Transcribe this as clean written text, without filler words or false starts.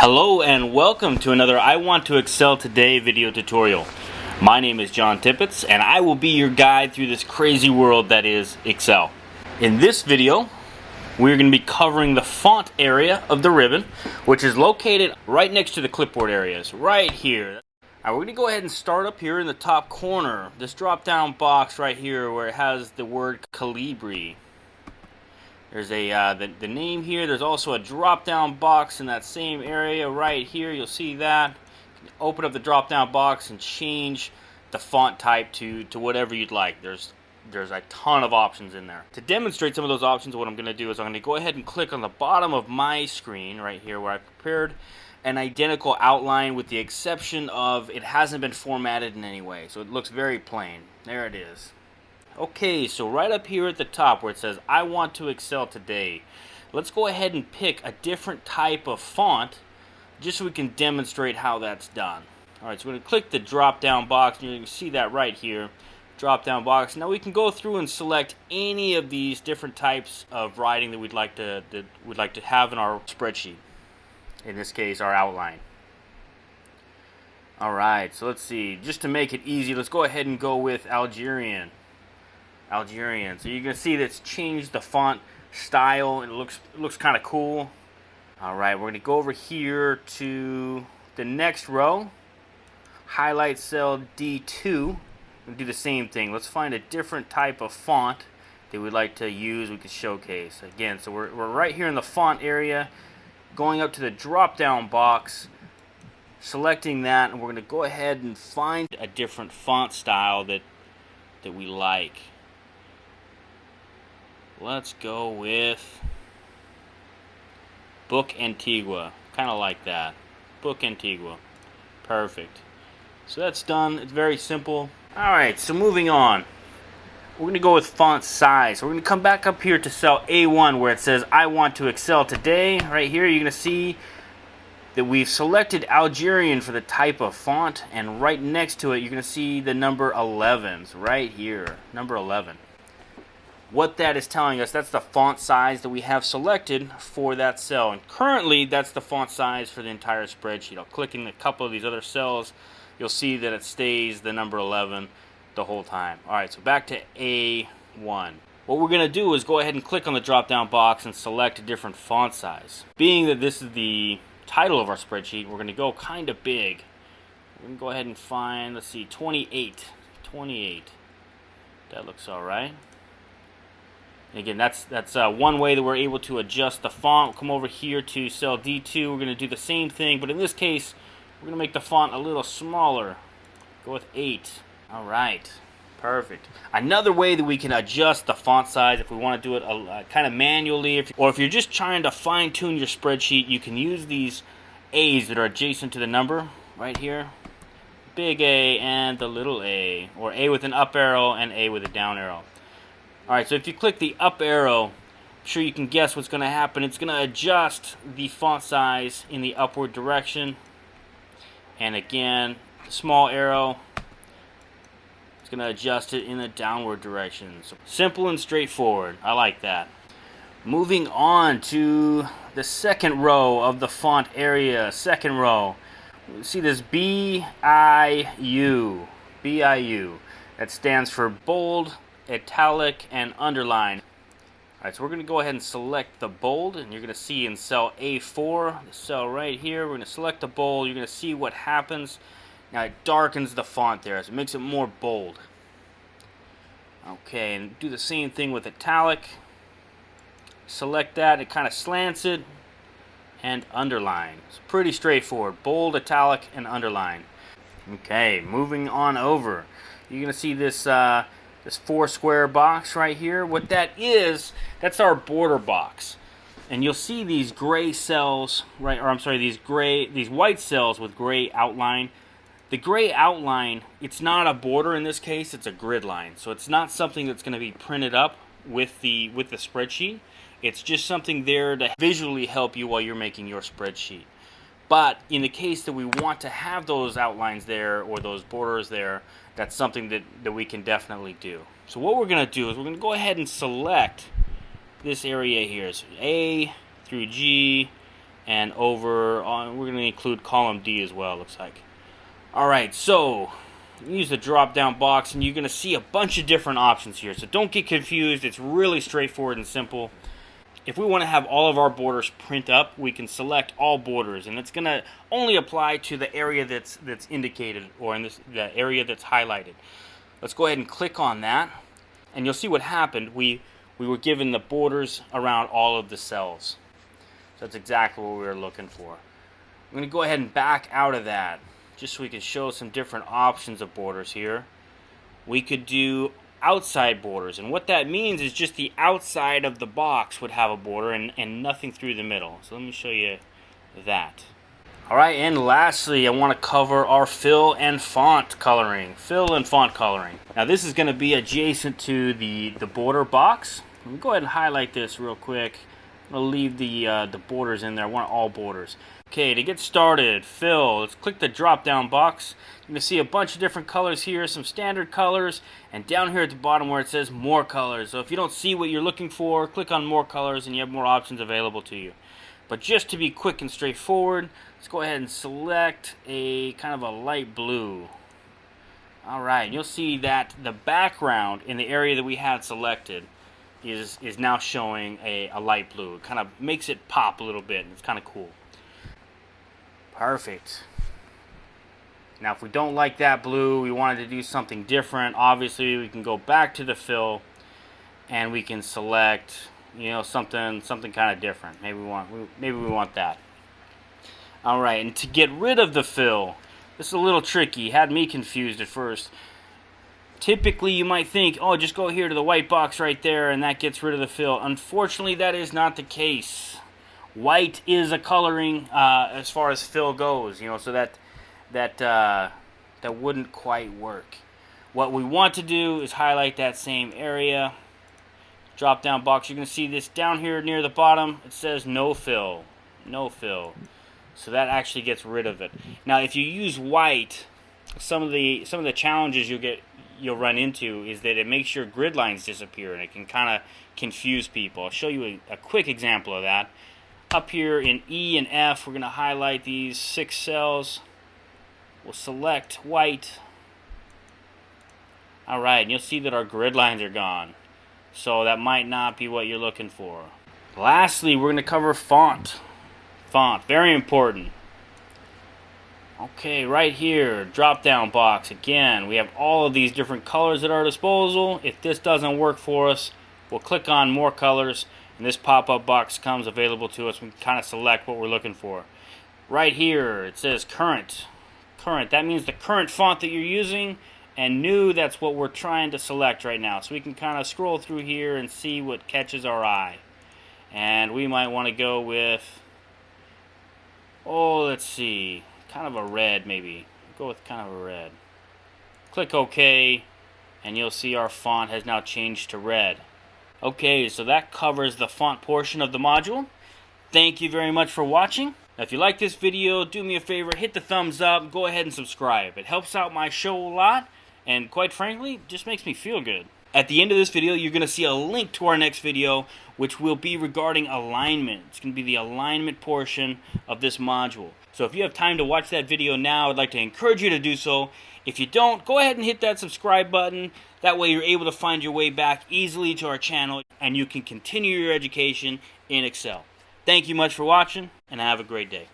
Hello and welcome to another I Want to Excel Today video tutorial. My name is John Tippett and I will be your guide through this crazy world that is Excel. In this video, we're going to be covering the font area of the ribbon, which is located right next to the clipboard areas, right here. Now we're going to go ahead and start up here in the top corner, this drop down box right here where it has the word Calibri. There's the name here. There's also a drop-down box in that same area right here. You'll see that. You can open up the drop-down box and change the font type to whatever you'd like. There's a ton of options in there. To demonstrate some of those options, what I'm going to do is I'm going to go ahead and click on the bottom of my screen right here where I prepared an identical outline with the exception of it hasn't been formatted in any way. So it looks very plain. There it is. Okay, so right up here at the top where it says, I want to Excel today, let's go ahead and pick a different type of font just so we can demonstrate how that's done. Alright, so we're going to click the drop down box, and you can see that right here, drop down box. Now we can go through and select any of these different types of writing that we'd like to have in our spreadsheet. In this case, our outline. Alright, so let's see, just to make it easy, let's go ahead and go with Algerian. So you can see that's changed the font style and it looks kind of cool. Alright, we're going to go over here to the next row, highlight cell D2, and do the same thing. Let's find a different type of font that we'd like to use, we could showcase. Again, so we're right here in the font area, going up to the drop down box, selecting that, and we're going to go ahead and find a different font style that we like. Let's go with Book Antigua. Kind of like that. Book Antigua. Perfect. So that's done. It's very simple. Alright, so moving on. We're going to go with font size. So we're going to come back up here to cell A1 where it says I want to Excel today. Right here you're going to see that we've selected Algerian for the type of font. And right next to it you're going to see the number 11. So right here. Number 11. What that is telling us, that's the font size that we have selected for that cell. And currently, that's the font size for the entire spreadsheet. I'll click in a couple of these other cells. You'll see that it stays the number 11 the whole time. Alright, so back to A1. What we're going to do is go ahead and click on the drop-down box and select a different font size. Being that this is the title of our spreadsheet, we're going to go kind of big. We're going to go ahead and find, let's see, 28. 28. That looks alright. Again, that's one way that we're able to adjust the font. We'll come over here to cell D2. We're going to do the same thing, but in this case, we're going to make the font a little smaller. Go with 8. All right, perfect. Another way that we can adjust the font size if we want to do it kind of manually, or if you're just trying to fine-tune your spreadsheet, you can use these A's that are adjacent to the number right here. Big A and the little a, or A with an up arrow and A with a down arrow. Alright, so if you click the up arrow, I'm sure you can guess what's going to happen. It's going to adjust the font size in the upward direction. And again, small arrow, it's going to adjust it in the downward direction. So simple and straightforward. I like that. Moving on to the second row of the font area. Second row. See this BIU. BIU. That stands for bold, italic, and underline. Alright, so we're going to go ahead and select the bold, and you're going to see in cell A4, the cell right here, we're going to select the bold. You're going to see what happens. Now it darkens the font there, so it makes it more bold. Okay, and do the same thing with italic. Select that, it kind of slants it, and underline. It's pretty straightforward. Bold, italic, and underline. Okay, moving on over. You're going to see this this 4-square box right here. What that is, that's our border box. And you'll see these gray cells, right, or I'm sorry, these white cells with gray outline. The gray outline, it's not a border in this case, it's a grid line. So it's not something that's going to be printed up with the spreadsheet. It's just something there to visually help you while you're making your spreadsheet. But in the case that we want to have those outlines there or those borders there, that's something that we can definitely do. So what we're going to do is we're going to go ahead and select this area here. So A through G and over on, we're going to include column D as well, looks like. Alright, so use the drop down box and you're going to see a bunch of different options here. So don't get confused, it's really straightforward and simple. If we want to have all of our borders print up, we can select all borders, and it's going to only apply to the area that's indicated, or in the area that's highlighted. Let's go ahead and click on that, and you'll see what happened. We were given the borders around all of the cells. So that's exactly what we were looking for. I'm going to go ahead and back out of that, just so we can show some different options of borders here. We could do outside borders, and what that means is just the outside of the box would have a border and nothing through the middle. So let me show you that. Alright, and lastly I want to cover our fill and font coloring. Fill and font coloring. Now this is going to be adjacent to the border box. Let me go ahead and highlight this real quick. I'm going to leave the borders in there. I want all borders. Okay, to get started, fill. Let's click the drop down box. You're going to see a bunch of different colors here, some standard colors, and down here at the bottom where it says more colors. So if you don't see what you're looking for, click on more colors and you have more options available to you. But just to be quick and straightforward, let's go ahead and select a kind of a light blue. Alright, you'll see that the background in the area that we had selected is now showing a light blue. It kind of makes it pop a little bit, and it's kind of cool. Perfect. Now if we don't like that blue, we wanted to do something different, obviously we can go back to the fill and we can select, you know, something kind of different. Maybe we want that. Alright, and to get rid of the fill, this is a little tricky, had me confused at first. Typically you might think, oh, just go here to the white box right there and that gets rid of the fill. Unfortunately that is not the case. White is a coloring as far as fill goes, you know, so that wouldn't quite work. What we want to do is highlight that same area. Drop down box, you're going to see this down here near the bottom. It says no fill. No fill. So that actually gets rid of it. Now if you use white, some of the challenges you'll run into is that it makes your grid lines disappear and it can kind of confuse people. I'll show you a quick example of that. Up here in E and F, we're going to highlight these 6 cells. We'll select white. Alright, and you'll see that our grid lines are gone. So that might not be what you're looking for. Lastly, we're going to cover font. Font, very important. Okay, right here, drop down box. Again, we have all of these different colors at our disposal. If this doesn't work for us, we'll click on more colors. And this pop-up box comes available to us. We can kind of select what we're looking for. Right here, it says current. Current, that means the current font that you're using. And new, that's what we're trying to select right now. So we can kind of scroll through here and see what catches our eye. And we might want to go with, oh, let's see, kind of a red maybe. Go with kind of a red. Click OK, and you'll see our font has now changed to red. Okay, so that covers the font portion of the module. Thank you very much for watching. Now, if you like this video, do me a favor, hit the thumbs up, go ahead and subscribe. It helps out my show a lot, and quite frankly, just makes me feel good. At the end of this video, you're going to see a link to our next video, which will be regarding alignment. It's going to be the alignment portion of this module. So if you have time to watch that video now, I'd like to encourage you to do so. If you don't, go ahead and hit that subscribe button. That way you're able to find your way back easily to our channel, and you can continue your education in Excel. Thank you much for watching, and have a great day.